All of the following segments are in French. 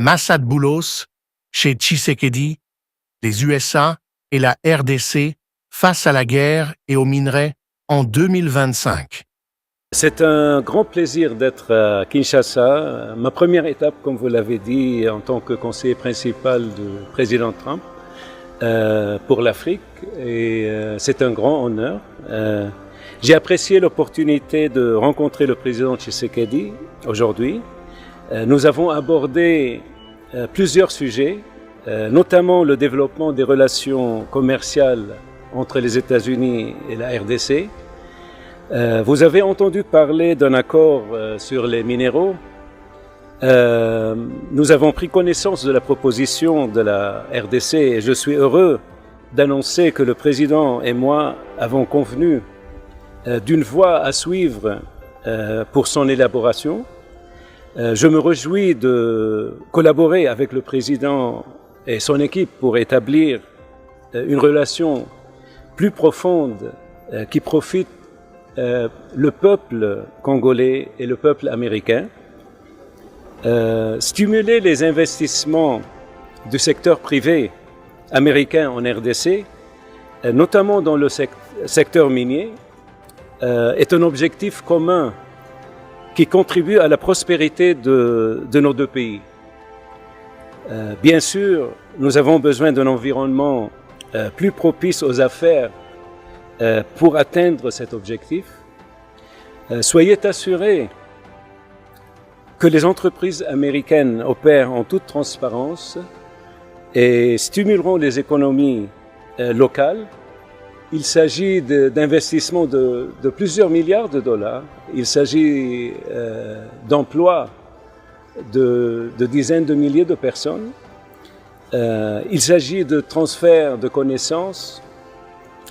Massad Boulos, chez Tshisekedi, les USA et la RDC face à la guerre et aux minerais en 2025. C'est un grand plaisir d'être à Kinshasa. Ma première étape, comme vous l'avez dit, en tant que conseiller principal du président Trump pour l'Afrique. Et c'est un grand honneur. J'ai apprécié l'opportunité de rencontrer le président Tshisekedi aujourd'hui. Nous avons abordé plusieurs sujets, notamment le développement des relations commerciales entre les États-Unis et la RDC. Vous avez entendu parler d'un accord sur les minéraux. Nous avons pris connaissance de la proposition de la RDC et je suis heureux d'annoncer que le président et moi avons convenu d'une voie à suivre pour son élaboration. Je me réjouis de collaborer avec le président et son équipe pour établir une relation plus profonde qui profite le peuple congolais et le peuple américain, stimuler les investissements du secteur privé américain en RDC, notamment dans le secteur minier, est un objectif commun qui contribue à la prospérité de nos deux pays. Bien sûr, nous avons besoin d'un environnement plus propice aux affaires pour atteindre cet objectif. Soyez assurés que les entreprises américaines opèrent en toute transparence et stimuleront les économies locales. Il s'agit d'investissements de plusieurs milliards de dollars. Il s'agit d'emplois de dizaines de milliers de personnes. Il s'agit de transfert de connaissances.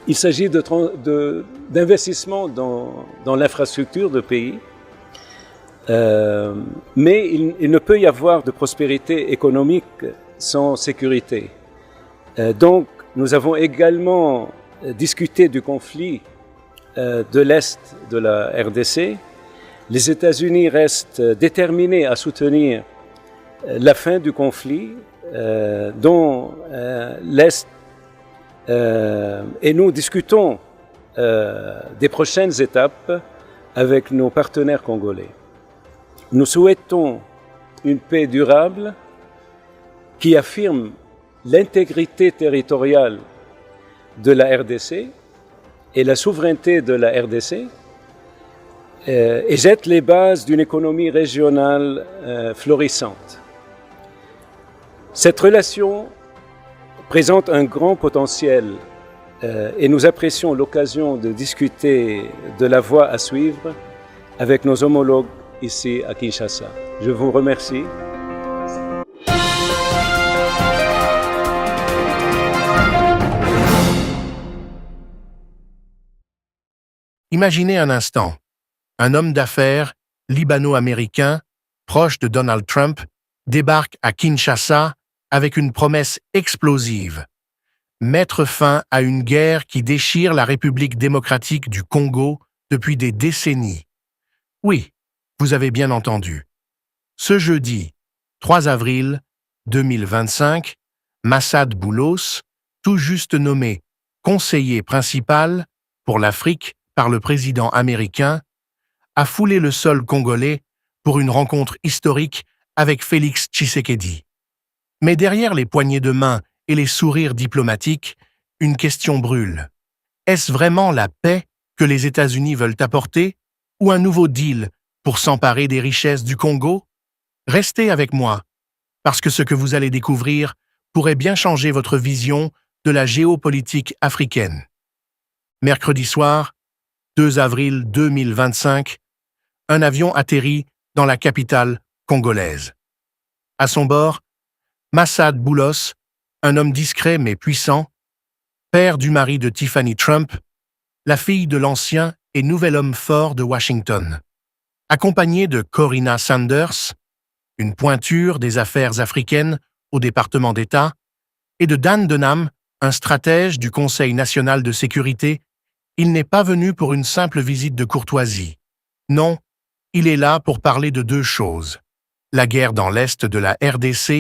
Il s'agit d'investissements dans l'infrastructure du pays. Mais il ne peut y avoir de prospérité économique sans sécurité. Donc, nous avons également discuté du conflit de l'Est de la RDC. Les États-Unis restent déterminés à soutenir la fin du conflit dont l'Est et nous discutons des prochaines étapes avec nos partenaires congolais. Nous souhaitons une paix durable qui affirme l'intégrité territoriale de la RDC et la souveraineté de la RDC et jette les bases d'une économie régionale florissante. Cette relation présente un grand potentiel et nous apprécions l'occasion de discuter de la voie à suivre avec nos homologues ici à Kinshasa. Je vous remercie. Imaginez un instant, un homme d'affaires libano-américain, proche de Donald Trump, débarque à Kinshasa avec une promesse explosive: mettre fin à une guerre qui déchire la République démocratique du Congo depuis des décennies. Oui, vous avez bien entendu. Ce jeudi, 3 avril 2025, Massad Boulos, tout juste nommé conseiller principal pour l'Afrique par le président américain, a foulé le sol congolais pour une rencontre historique avec Félix Tshisekedi. Mais derrière les poignées de main et les sourires diplomatiques, une question brûle. Est-ce vraiment la paix que les États-Unis veulent apporter ou un nouveau deal pour s'emparer des richesses du Congo? Restez avec moi, parce que ce que vous allez découvrir pourrait bien changer votre vision de la géopolitique africaine. Mercredi soir, 2 avril 2025, un avion atterrit dans la capitale congolaise. À son bord, Massad Boulos, un homme discret mais puissant, père du mari de Tiffany Trump, la fille de l'ancien et nouvel homme fort de Washington. Accompagné de Corinna Sanders, une pointure des affaires africaines au département d'État, et de Dan Denham, un stratège du Conseil national de sécurité, il n'est pas venu pour une simple visite de courtoisie. Non, il est là pour parler de deux choses: la guerre dans l'est de la RDC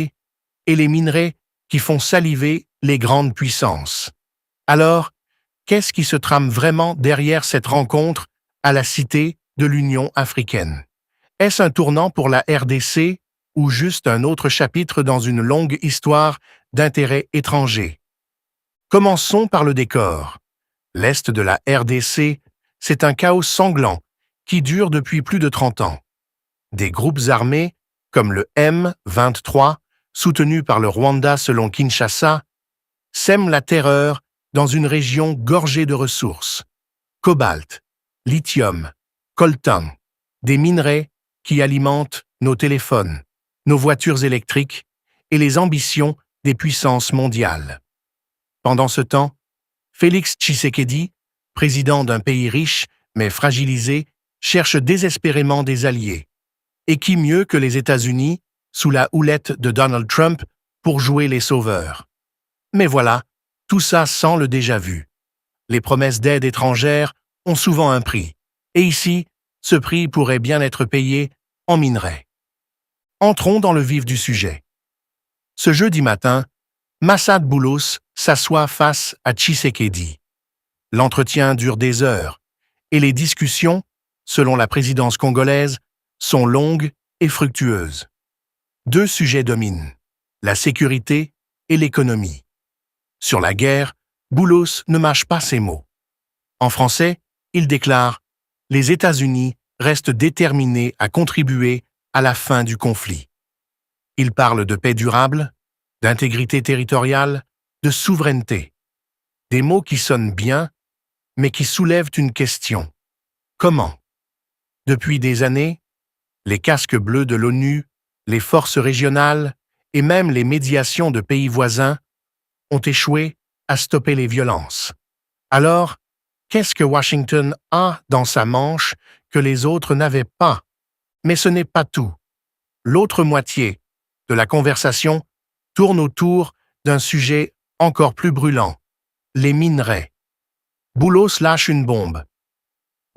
et les minerais qui font saliver les grandes puissances. Alors, qu'est-ce qui se trame vraiment derrière cette rencontre à la Cité de l'Union africaine? Est-ce un tournant pour la RDC ou juste un autre chapitre dans une longue histoire d'intérêts étrangers? Commençons par le décor. L'Est de la RDC, c'est un chaos sanglant qui dure depuis plus de 30 ans. Des groupes armés, comme le M23, soutenu par le Rwanda selon Kinshasa, sèment la terreur dans une région gorgée de ressources. Cobalt, lithium, coltan, des minerais qui alimentent nos téléphones, nos voitures électriques et les ambitions des puissances mondiales. Pendant ce temps, Félix Tshisekedi, président d'un pays riche mais fragilisé, cherche désespérément des alliés. Et qui mieux que les États-Unis, sous la houlette de Donald Trump, pour jouer les sauveurs? Mais voilà, tout ça sans le déjà-vu. Les promesses d'aide étrangère ont souvent un prix. Et ici, ce prix pourrait bien être payé en minerais. Entrons dans le vif du sujet. Ce jeudi matin, Massad Boulos s'assoit face à Tshisekedi. L'entretien dure des heures, et les discussions, selon la présidence congolaise, sont longues et fructueuses. Deux sujets dominent, la sécurité et l'économie. Sur la guerre, Boulos ne mâche pas ses mots. En français, il déclare « Les États-Unis restent déterminés à contribuer à la fin du conflit ». Il parle de paix durable, d'intégrité territoriale, de souveraineté. Des mots qui sonnent bien, mais qui soulèvent une question. Comment? Depuis des années, les casques bleus de l'ONU, les forces régionales et même les médiations de pays voisins ont échoué à stopper les violences. Alors, qu'est-ce que Washington a dans sa manche que les autres n'avaient pas? Mais ce n'est pas tout. L'autre moitié de la conversation tourne autour d'un sujet encore plus brûlant, les minerais. Boulos lâche une bombe.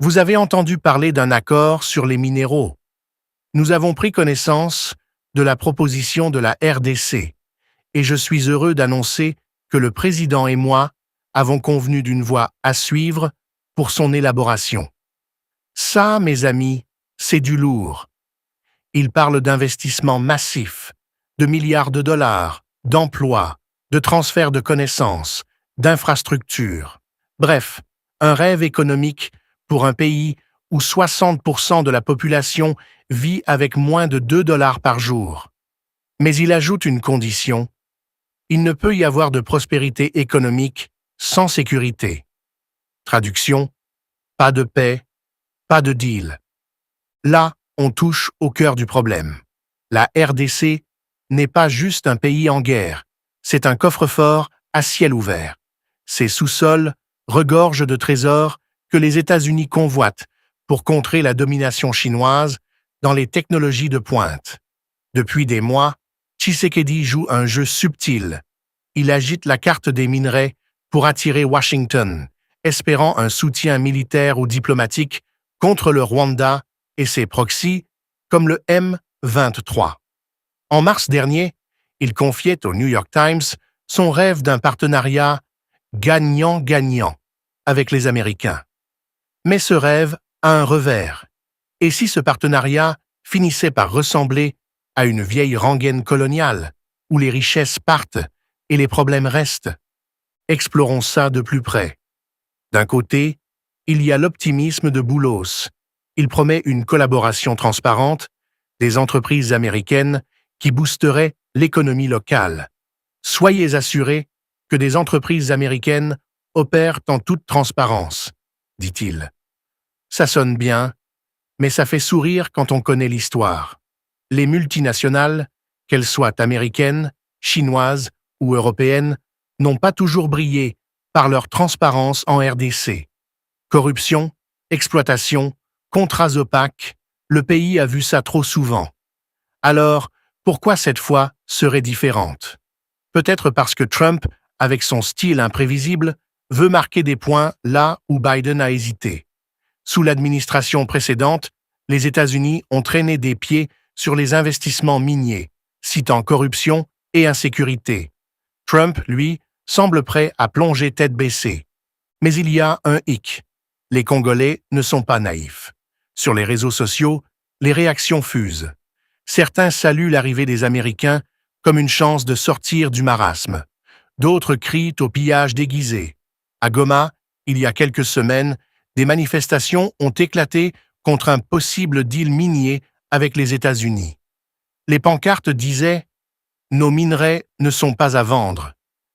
Vous avez entendu parler d'un accord sur les minéraux. Nous avons pris connaissance de la proposition de la RDC et je suis heureux d'annoncer que le président et moi avons convenu d'une voie à suivre pour son élaboration. Ça, mes amis, c'est du lourd. Il parle d'investissements massifs, de milliards de dollars, d'emplois, de transferts de connaissances, d'infrastructures. Bref, un rêve économique pour un pays où 60% de la population vit avec moins de 2 dollars par jour. Mais il ajoute une condition. Il ne peut y avoir de prospérité économique sans sécurité. Traduction, pas de paix, pas de deal. Là, on touche au cœur du problème. La RDC n'est pas juste un pays en guerre, c'est un coffre-fort à ciel ouvert. Ses sous-sols regorgent de trésors que les États-Unis convoitent pour contrer la domination chinoise dans les technologies de pointe. Depuis des mois, Tshisekedi joue un jeu subtil. Il agite la carte des minerais pour attirer Washington, espérant un soutien militaire ou diplomatique contre le Rwanda et ses proxys, comme le M23. En mars dernier, il confiait au New York Times son rêve d'un partenariat gagnant-gagnant avec les Américains. Mais ce rêve a un revers. Et si ce partenariat finissait par ressembler à une vieille rengaine coloniale, où les richesses partent et les problèmes restent? Explorons ça de plus près. D'un côté, il y a l'optimisme de Boulos. Il promet une collaboration transparente, des entreprises américaines qui boosteraient l'économie locale. Soyez assurés que des entreprises américaines opèrent en toute transparence, dit-il. Ça sonne bien, mais ça fait sourire quand on connaît l'histoire. Les multinationales, qu'elles soient américaines, chinoises ou européennes, n'ont pas toujours brillé par leur transparence en RDC. Corruption, exploitation, contrats opaques, le pays a vu ça trop souvent. Alors, pourquoi cette fois serait différente? Peut-être parce que Trump, avec son style imprévisible, veut marquer des points là où Biden a hésité. Sous l'administration précédente, les États-Unis ont traîné des pieds sur les investissements miniers, citant corruption et insécurité. Trump, lui, semble prêt à plonger tête baissée. Mais il y a un hic. Les Congolais ne sont pas naïfs. Sur les réseaux sociaux, les réactions fusent. Certains saluent l'arrivée des Américains comme une chance de sortir du marasme. D'autres crient au pillage déguisé. À Goma, il y a quelques semaines, des manifestations ont éclaté contre un possible deal minier avec les États-Unis. Les pancartes disaient « Nos minerais ne sont pas à vendre ».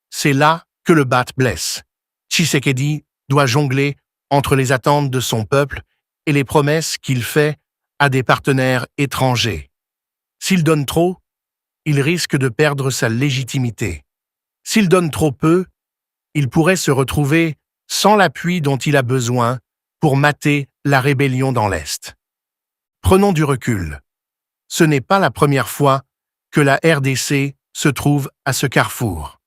C'est là que le bat blesse. Tshisekedi doit jongler entre les attentes de son peuple et les promesses qu'il fait à des partenaires étrangers. S'il donne trop, il risque de perdre sa légitimité. S'il donne trop peu, il pourrait se retrouver sans l'appui dont il a besoin pour mater la rébellion dans l'Est. Prenons du recul. Ce n'est pas la première fois que la RDC se trouve à ce carrefour.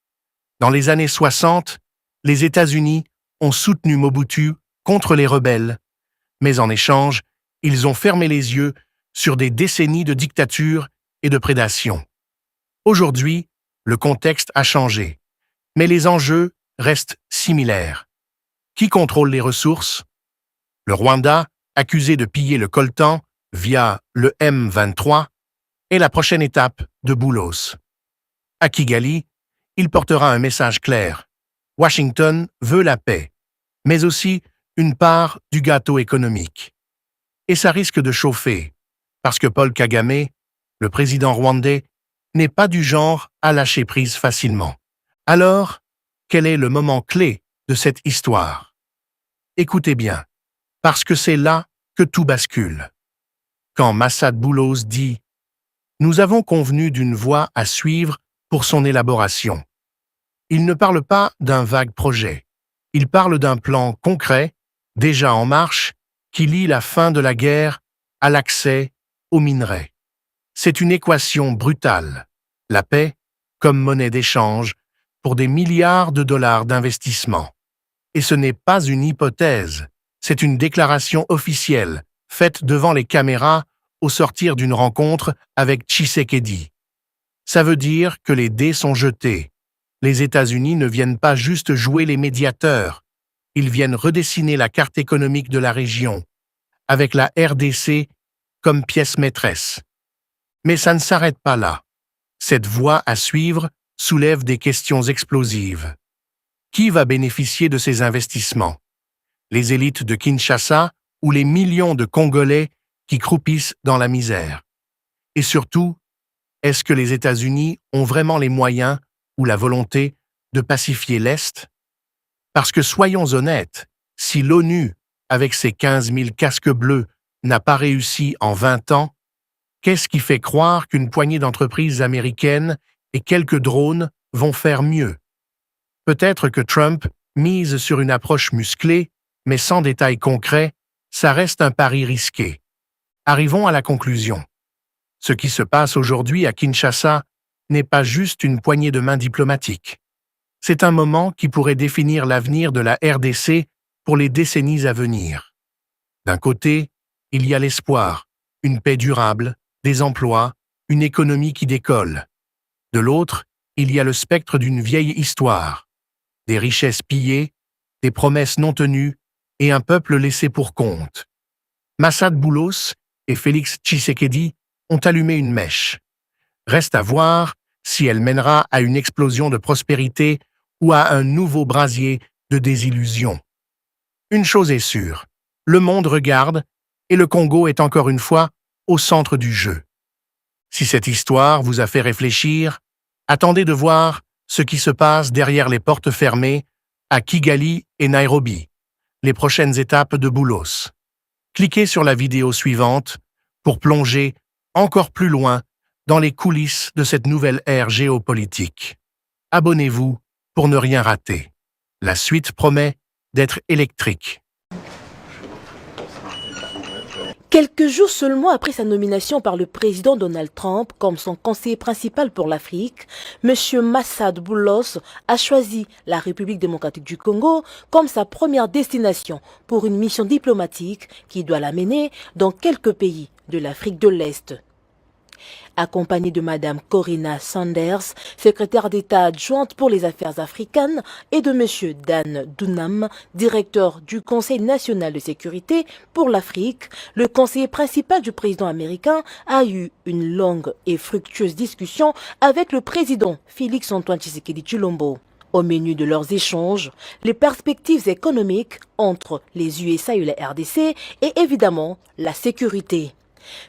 Dans les années 60, les États-Unis ont soutenu Mobutu contre les rebelles, mais en échange, ils ont fermé les yeux sur des décennies de dictature et de prédation. Aujourd'hui, le contexte a changé, mais les enjeux restent similaires. Qui contrôle les ressources? Le Rwanda, accusé de piller le coltan via le M23, est la prochaine étape de Boulos. À Kigali, il portera un message clair. Washington veut la paix, mais aussi une part du gâteau économique. Et ça risque de chauffer, parce que Paul Kagame, le président rwandais, n'est pas du genre à lâcher prise facilement. Alors, quel est le moment clé de cette histoire? Écoutez bien, parce que c'est là que tout bascule. Quand Massad Boulos dit « Nous avons convenu d'une voie à suivre pour son élaboration », il ne parle pas d'un vague projet. Il parle d'un plan concret, déjà en marche, qui lie la fin de la guerre à l'accès aux minerais. C'est une équation brutale. La paix comme monnaie d'échange pour des milliards de dollars d'investissement. Et ce n'est pas une hypothèse, c'est une déclaration officielle, faite devant les caméras au sortir d'une rencontre avec Tshisekedi. Ça veut dire que les dés sont jetés. Les États-Unis ne viennent pas juste jouer les médiateurs, ils viennent redessiner la carte économique de la région, avec la RDC comme pièce maîtresse. Mais ça ne s'arrête pas là. Cette voie à suivre soulève des questions explosives. Qui va bénéficier de ces investissements? Les élites de Kinshasa ou les millions de Congolais qui croupissent dans la misère? Et surtout, est-ce que les États-Unis ont vraiment les moyens ou la volonté de pacifier l'Est? Parce que soyons honnêtes, si l'ONU, avec ses 15 000 casques bleus, n'a pas réussi en 20 ans, qu'est-ce qui fait croire qu'une poignée d'entreprises américaines et quelques drones vont faire mieux? Peut-être que Trump mise sur une approche musclée, mais sans détails concrets, ça reste un pari risqué. Arrivons à la conclusion. Ce qui se passe aujourd'hui à Kinshasa n'est pas juste une poignée de main diplomatique. C'est un moment qui pourrait définir l'avenir de la RDC pour les décennies à venir. D'un côté, il y a l'espoir, une paix durable, des emplois, une économie qui décolle. De l'autre, il y a le spectre d'une vieille histoire, des richesses pillées, des promesses non tenues et un peuple laissé pour compte. Massad Boulos et Félix Tshisekedi ont allumé une mèche. Reste à voir si elle mènera à une explosion de prospérité ou à un nouveau brasier de désillusion. Une chose est sûre, le monde regarde et le Congo est encore une fois au centre du jeu. Si cette histoire vous a fait réfléchir, attendez de voir ce qui se passe derrière les portes fermées à Kigali et Nairobi, les prochaines étapes de Boulos. Cliquez sur la vidéo suivante pour plonger encore plus loin dans les coulisses de cette nouvelle ère géopolitique. Abonnez-vous pour ne rien rater. La suite promet d'être électrique. Quelques jours seulement après sa nomination par le président Donald Trump comme son conseiller principal pour l'Afrique, M. Massad Boulos a choisi la République démocratique du Congo comme sa première destination pour une mission diplomatique qui doit l'amener dans quelques pays de l'Afrique de l'Est. Accompagné de Madame Corinna Sanders, secrétaire d'État adjointe pour les affaires africaines, et de Monsieur Dan Dunham, directeur du Conseil national de sécurité pour l'Afrique, le conseiller principal du président américain a eu une longue et fructueuse discussion avec le président Félix-Antoine Tshisekedi Tshilombo. Au menu de leurs échanges, les perspectives économiques entre les USA et la RDC et évidemment la sécurité.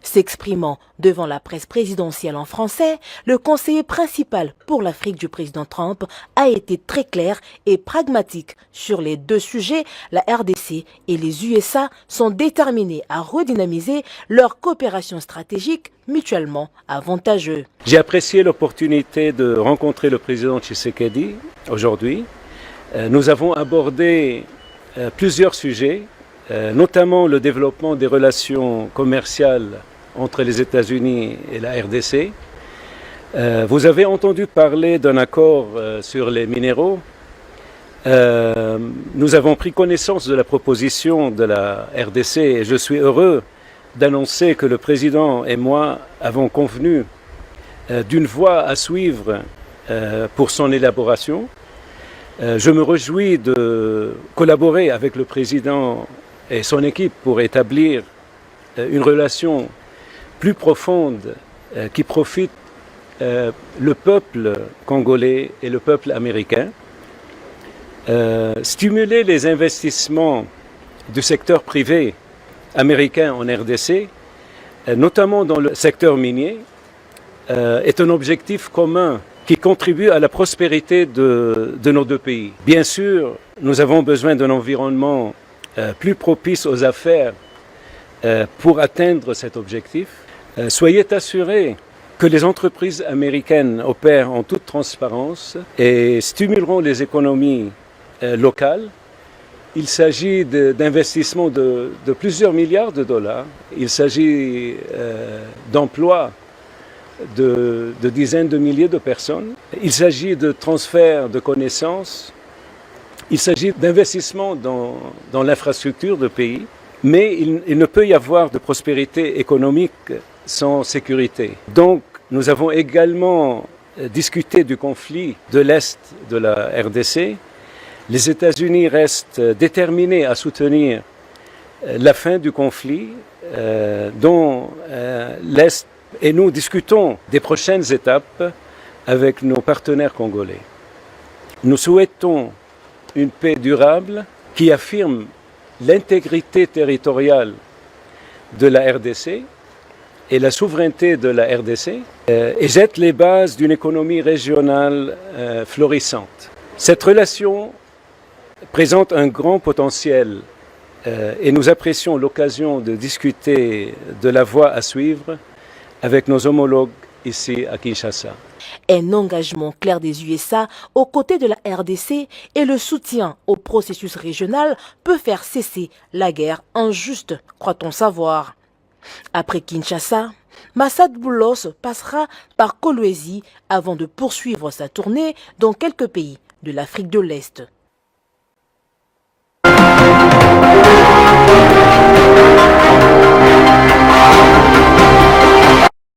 S'exprimant devant la presse présidentielle en français, le conseiller principal pour l'Afrique du président Trump a été très clair et pragmatique sur les deux sujets. La RDC et les USA sont déterminés à redynamiser leur coopération stratégique mutuellement avantageuse. J'ai apprécié l'opportunité de rencontrer le président Tshisekedi aujourd'hui. Nous avons abordé plusieurs sujets, notamment le développement des relations commerciales entre les États-Unis et la RDC. Vous avez entendu parler d'un accord sur les minéraux. Nous avons pris connaissance de la proposition de la RDC et je suis heureux d'annoncer que le président et moi avons convenu d'une voie à suivre pour son élaboration. Je me réjouis de collaborer avec le président et son équipe pour établir une relation plus profonde qui profite le peuple congolais et le peuple américain. Stimuler les investissements du secteur privé américain en RDC, notamment dans le secteur minier, est un objectif commun qui contribue à la prospérité de nos deux pays. Bien sûr, nous avons besoin d'un environnement plus propice aux affaires pour atteindre cet objectif. Soyez assurés que les entreprises américaines opèrent en toute transparence et stimuleront les économies locales. Il s'agit d'investissements de plusieurs milliards de dollars. Il s'agit d'emplois de dizaines de milliers de personnes. Il s'agit de transferts de connaissances. Il s'agit d'investissements dans l'infrastructure du pays. Mais il ne peut y avoir de prospérité économique sans sécurité. Donc, nous avons également discuté du conflit de l'Est de la RDC. Les États-Unis restent déterminés à soutenir la fin du conflit dont l'Est et nous discutons des prochaines étapes avec nos partenaires congolais. Nous souhaitons une paix durable qui affirme l'intégrité territoriale de la RDC et la souveraineté de la RDC et jette les bases d'une économie régionale florissante. Cette relation présente un grand potentiel et nous apprécions l'occasion de discuter de la voie à suivre avec nos homologues ici à Kinshasa. Un engagement clair des USA aux côtés de la RDC et le soutien au processus régional peut faire cesser la guerre injuste, croit-on savoir. Après Kinshasa, Massad Boulos passera par Kolwezi avant de poursuivre sa tournée dans quelques pays de l'Afrique de l'Est.